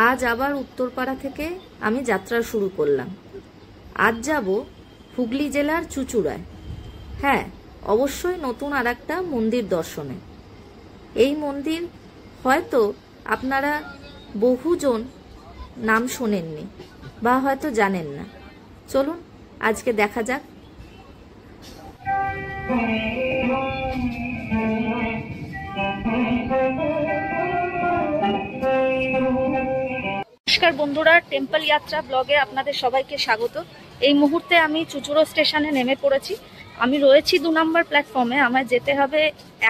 আজ আবার উত্তরপাড়া থেকে আমি যাত্রা শুরু করলাম। আজ যাব হুগলি জেলার চুঁচুড়ায়। হ্যাঁ, অবশ্যই নতুন আর একটা মন্দির দর্শনে। এই মন্দির হয়তো আপনারা বহুজন নাম শোনেননি বা হয়তো জানেন না। চলুন আজকে দেখা যাক। নমস্কার বন্ধুরা, টেম্পল যাত্রা ব্লগে আপনাদের সবাইকে স্বাগত। এই মুহূর্তে আমি চুঁচুড়া স্টেশনে নেমে পড়েছি। আমি রয়েছি 2 নম্বর প্ল্যাটফর্মে। আমায় যেতে হবে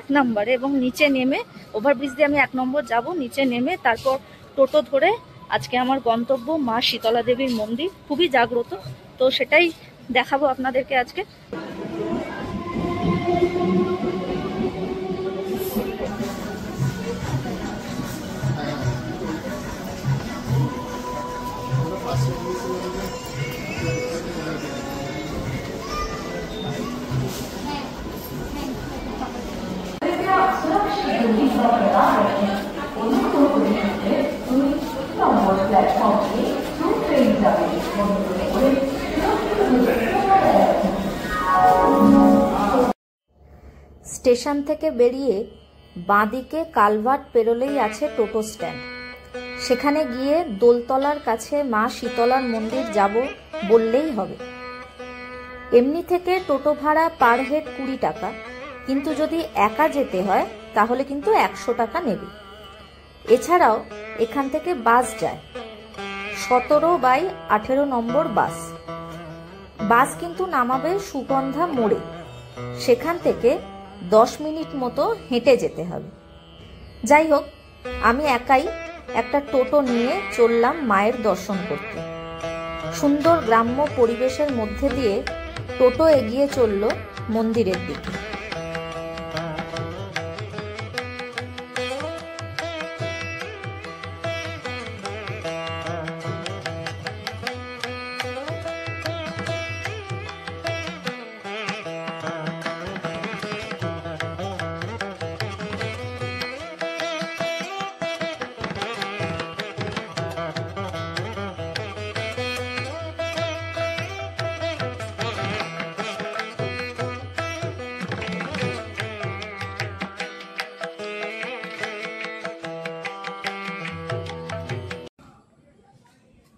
1 নম্বরে এবং নিচে নেমে ওভারব্রিজ দিয়ে আমি 1 নম্বর যাব। নিচে নেমে তারপর টোটো ধরে আজকে আমার গন্তব্য মা শীতলা দেবীর মন্দির, খুবই জাগ্রত, তো সেটাই দেখাবো আপনাদেরকে আজকে। স্টেশন থেকে বেরিয়ে বাঁদিকে কালভার্ট পেরোলেই আছে টোটো স্ট্যান্ড। সেখানে গিয়ে দোলতলার কাছে মা শীতলার মন্দির যাব বললেই হবে। এমনি থেকে টোটো ভাড়া পার হেড 20 টাকা, কিন্তু যদি একা যেতে হয় তাহলে কিন্তু 100 টাকা নেবে। এছাড়াও এখান থেকে বাস যায়, 17/18 নম্বর বাস। বাস কিন্তু নামাবে সুগন্ধা মোড়ে। সেখান থেকে 10 মিনিট মতো হেঁটে যেতে হবে। যাই হোক, আমি একাই একটা টোটো নিয়ে চললাম মায়ের দর্শন করতে। সুন্দর গ্রাম্য পরিবেশের মধ্যে দিয়ে টোটো এগিয়ে চলল মন্দিরের দিকে।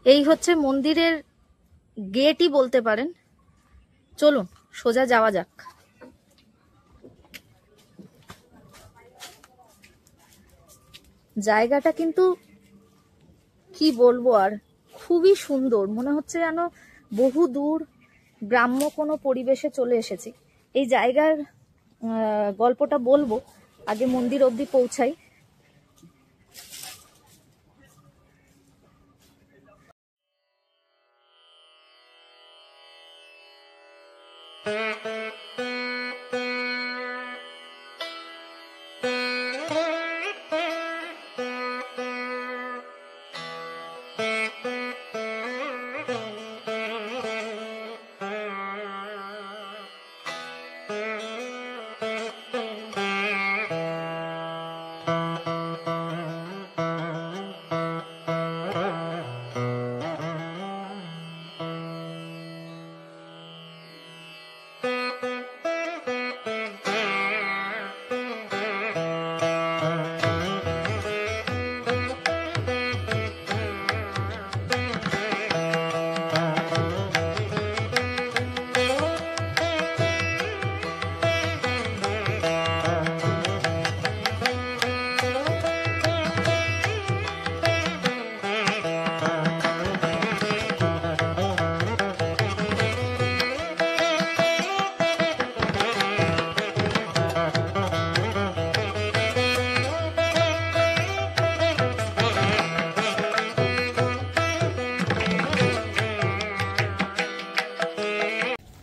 এই হচ্ছে মন্দিরের গেটই বলতে পারেন। চলুন সোজা যাওয়া যাক। জায়গাটা কিন্তু কি বলবো আর, খুবই সুন্দর। মনে হচ্ছে যেন বহু দূর গ্রাম্য কোনো পরিবেশে চলে এসেছি। এই জায়গার গল্পটা বলবো, আগে মন্দির অবধি পৌঁছাই।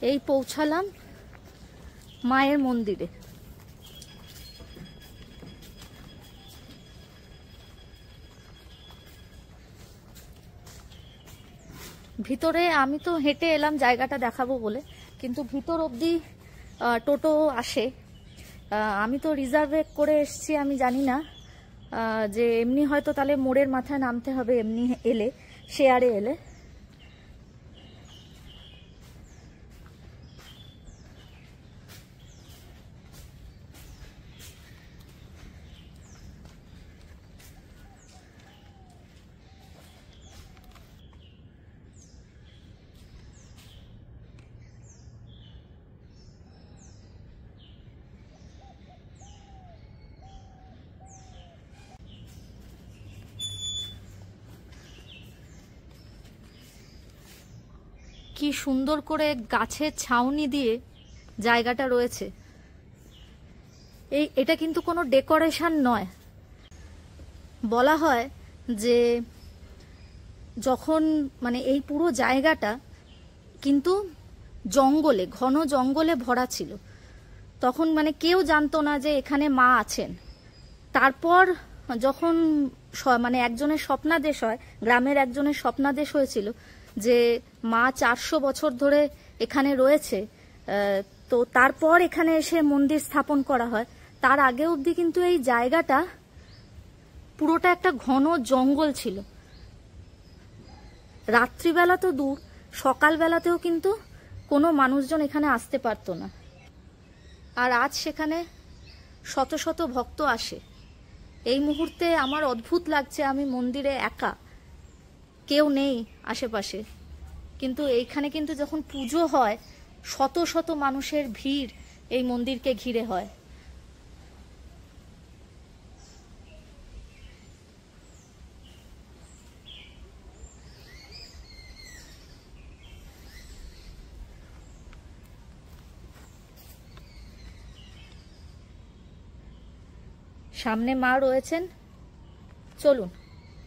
এই পৌঁছালাম মায়ের মন্দিরে। ভিতরে আমি তো হেঁটে এলাম জায়গাটা দেখাবো বলে, কিন্তু ভিতর অবধি টোটো আসে। আমি তো রিজার্ভ করে এসেছি, আমি জানি না যে এমনি হয়তো তাহলে মোড়ের মাথায় নামতে হবে, এমনি এলে শেয়ারে এলে। কি সুন্দর করে গাছের ছাউনি দিয়ে জায়গাটা রয়েছে। এটা কিন্তু কোনো ডেকোরেশন নয়। বলা হয় যে যখন মানে এই পুরো জায়গাটা কিন্তু জঙ্গলে, ঘন জঙ্গলে ভরা ছিল, তখন মানে কেউ জানতো না যে এখানে মা আছেন। তারপর যখন মানে একজনের স্বপ্নাদেশ হয়, গ্রামের একজনের স্বপ্নাদেশ হয়েছিল যে মা 400 বছর ধরে এখানে রয়েছে, তো তারপর এখানে এসে মন্দির স্থাপন করা হয়। তার আগে অবধি কিন্তু এই জায়গাটা পুরোটা একটা ঘন জঙ্গল ছিল। রাত্রিবেলা তো দূর, সকালবেলাতেও কিন্তু কোনো মানুষজন এখানে আসতে পারতো না। আর আজ সেখানে শত শত ভক্ত আসে। এই মুহূর্তে আমার অদ্ভুত লাগছে, আমি মন্দিরে একা, কেউ নেই আশেপাশে, কিন্তু এইখানে কিন্তু যখন পুজো হয় শত শত মানুষের ভিড় এই মন্দিরকে ঘিরে হয়। সামনে মা রয়েছেন, চলুন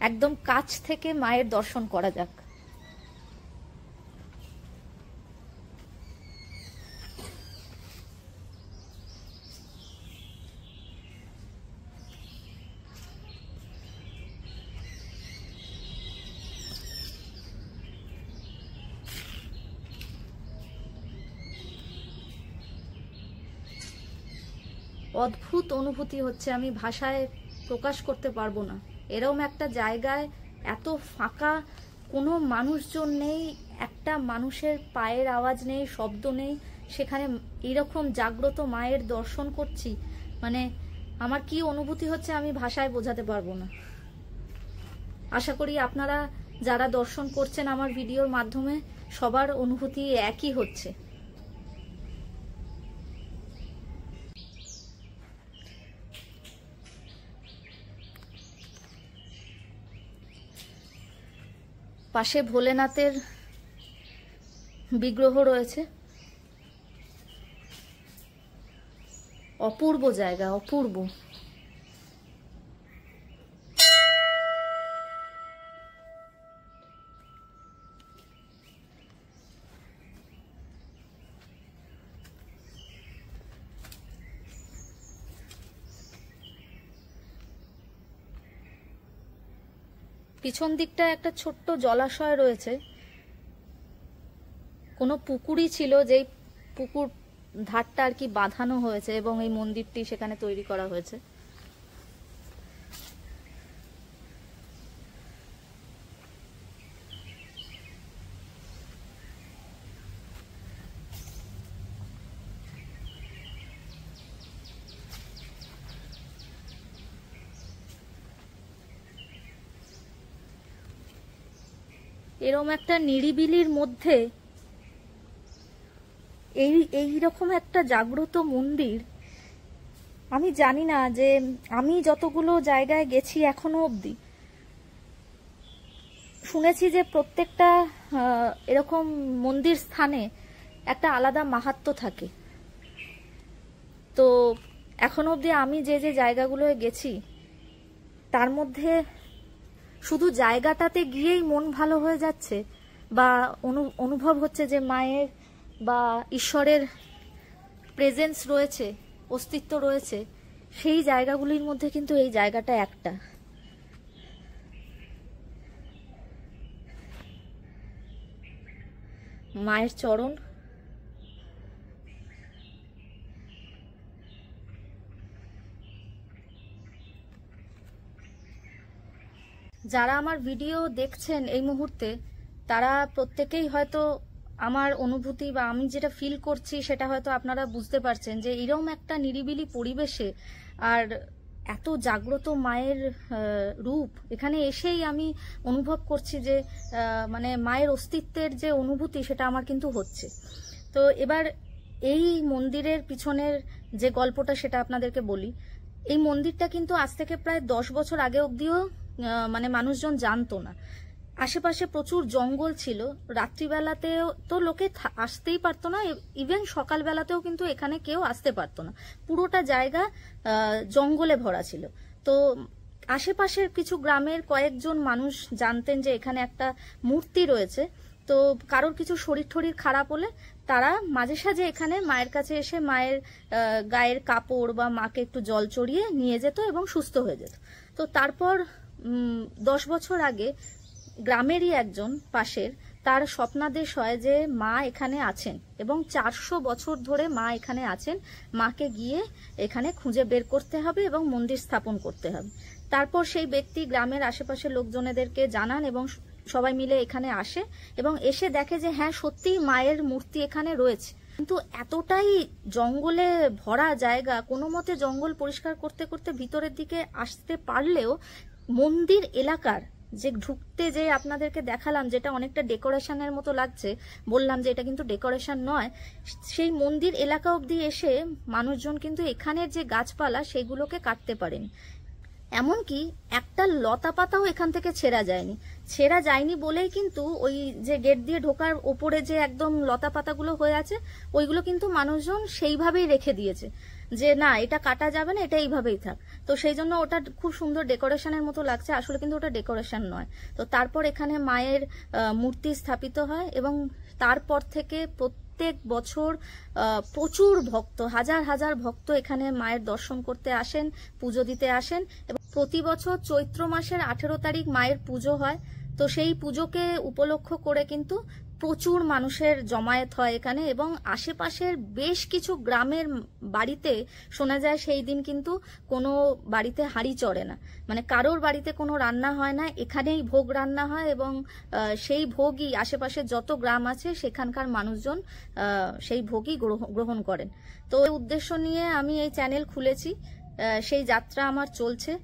একদম কাছ থেকে মায়ের দর্শন করা যাক। অদ্ভুত অনুভূতি হচ্ছে, আমি ভাষায় প্রকাশ করতে পারবো না। এরকম একটা জায়গায় এত ফাঁকা, কোনো মানুষজন নেই, একটা মানুষের পায়ের আওয়াজ নেই, শব্দ নেই, সেখানে এরকম জাগ্রত মায়ের দর্শন করছি, মানে আমার কি অনুভূতি হচ্ছে আমি ভাষায় বোঝাতে পারবো না। আশা করি আপনারা যারা দর্শন করছেন আমার ভিডিওর মাধ্যমে সবার অনুভূতি একই হচ্ছে। পাশে ভোলেনাথের বিগ্রহ রয়েছে। অপূর্ব জায়গা, অপূর্ব। পিছন দিকটা একটা ছোট্ট জলাশয় রয়েছে, কোনো পুকুরই ছিল, যেই পুকুর ধারটা আর কি বাঁধানো হয়েছে এবং এই মন্দিরটি সেখানে তৈরি করা হয়েছে। এরকম একটা নিরিবিলির মধ্যে এইরকম একটা জাগ্রত মন্দির, আমি জানি না যে আমি যতগুলো জায়গায় গেছি এখনো অবধি শুনেছি যে প্রত্যেকটা এরকম মন্দির স্থানে একটা আলাদা মাহাত্ম্য থাকে। তো এখনো অবধি আমি যে যে জায়গাগুলোয় গেছি তার মধ্যে শুধু জায়গাটাতে গিয়েই মন ভালো হয়ে যাচ্ছে বা অনুভব হচ্ছে যে মায়ের বা ঈশ্বরের প্রেজেন্স রয়েছে, অস্তিত্ব রয়েছে, সেই জায়গাগুলির মধ্যে কিন্তু এই জায়গাটা একটা। মায়ের চরণ, যারা আমার ভিডিও দেখছেন এই মুহূর্তে তারা প্রত্যেকেই হয়তো আমার অনুভূতি বা আমি যেটা ফিল করছি সেটা হয়তো আপনারা বুঝতে পারছেন যে এরকম একটা নিরিবিলি পরিবেশে আর এত জাগ্রত মায়ের রূপ এখানে এসেই আমি অনুভব করছি যে মানে মায়ের অস্তিত্বের যে অনুভূতি সেটা আমার কিন্তু হচ্ছে। তো এবার এই মন্দিরের পিছনের যে গল্পটা সেটা আপনাদেরকে বলি। এই মন্দিরটা কিন্তু আজ থেকে প্রায় 10 বছর আগে অবধিও মানে মানুষজন জানতো না। আশেপাশে প্রচুর জঙ্গল ছিল, রাত্রিবেলাতেও তো লোকে আসতেই পারতো না, ইভেন সকালবেলাতেও কিন্তু এখানে কেউ আসতে পারতো না, পুরোটা জায়গা জঙ্গলে ভরা ছিল। তো আশেপাশের কিছু গ্রামের কয়েকজন মানুষ জানতেন যে এখানে একটা মূর্তি রয়েছে। তো কারোর কিছু শরীর টরীর খারাপ হলে তারা মাঝে সাঝে এখানে মায়ের কাছে এসে মায়ের গায়ের কাপড় বা মাকে একটু জল চড়িয়ে নিয়ে যেত এবং সুস্থ হয়ে যেত। তো তারপর 10 বছর আগে গ্রামেরই একজন পাশের তার স্বপ্নাদেশ হয় যে মা এখানে আছেন এবং 400 বছর ধরে মা এখানে আছেন, মাকে গিয়ে এখানে খুঁজে বের করতে হবে এবং মন্দির স্থাপন করতে হবে। তারপর সেই ব্যক্তি গ্রামের আশেপাশের লোকজনেদেরকে জানান এবং সবাই মিলে এখানে আসে এবং এসে দেখে যে হ্যাঁ সত্যিই মায়ের মূর্তি এখানে রয়েছে। কিন্তু এতটাই জঙ্গলে ভরা জায়গা, কোনো মতে জঙ্গল পরিষ্কার করতে করতে ভিতরের দিকে আসতে পারলেও মন্দির এলাকার যে ঢুকতে যে আপনাদেরকে দেখালাম যেটা অনেকটা ডেকোরেশনের মতো লাগছে, বললাম যে এটা কিন্তু ডেকোরেশন নয়, সেই মন্দির এলাকা অবধি এসে মানুষজন কিন্তু এখানের যে গাছপালা সেগুলোকে কাটতে পারেনি। এমনকি একটা লতা পাতাও এখান থেকে ছেঁড়া যায়নি বলেই কিন্তু ওই যে গেট দিয়ে ঢোকার ওপরে যে একদম লতা পাতাগুলো হয়ে আছে ওইগুলো কিন্তু মানুষজন সেইভাবেই রেখে দিয়েছে যে না এটা কাটা যাবে না, এটা এইভাবেই থাক। তো সেই জন্য ওটা খুব সুন্দর ডেকোরেশনের মতো লাগছে, আসলে কিন্তু ওটা ডেকোরেশন নয়। তো তারপর এখানে মায়ের মূর্তি স্থাপিত হয় এবং তারপর থেকে প্রত্যেক বছর প্রচুর ভক্ত, হাজার হাজার ভক্ত এখানে মায়ের দর্শন করতে আসেন, পুজো দিতে আসেন। এবং প্রতি বছর চৈত্র মাসের 18 তারিখ মায়ের পুজো হয়। তো সেই পুজোকে উপলক্ষ করে কিন্তু প্রচুর মানুষের জমায়েত হয় এখানে এবং আশেপাশের বেশ কিছু গ্রামের বাড়িতে শোনা যায় সেই দিন কিন্তু কোনো বাড়িতে হাঁড়ি চড়ে না, মানে কারোর বাড়িতে কোনো রান্না হয় না, এখানেই ভোগ রান্না হয় এবং সেই ভোগই আশেপাশে যত গ্রাম আছে সেখানকার মানুষজন সেই ভোগই গ্রহণ করেন। তো এই উদ্দেশ্য নিয়ে আমি এই চ্যানেল খুলেছি, সেই যাত্রা আমার চলছে।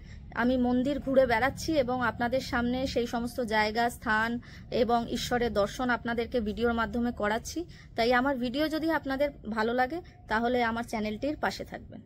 আমি মন্দির ঘুরে বেড়াচ্ছি এবং আপনাদের সামনে সেই সমস্ত জায়গা, স্থান এবং ঈশ্বরের দর্শন আপনাদেরকে ভিডিওর মাধ্যমে করাচ্ছি। তাই আমার ভিডিও যদি আপনাদের ভালো লাগে তাহলে আমার চ্যানেলটির পাশে থাকবেন।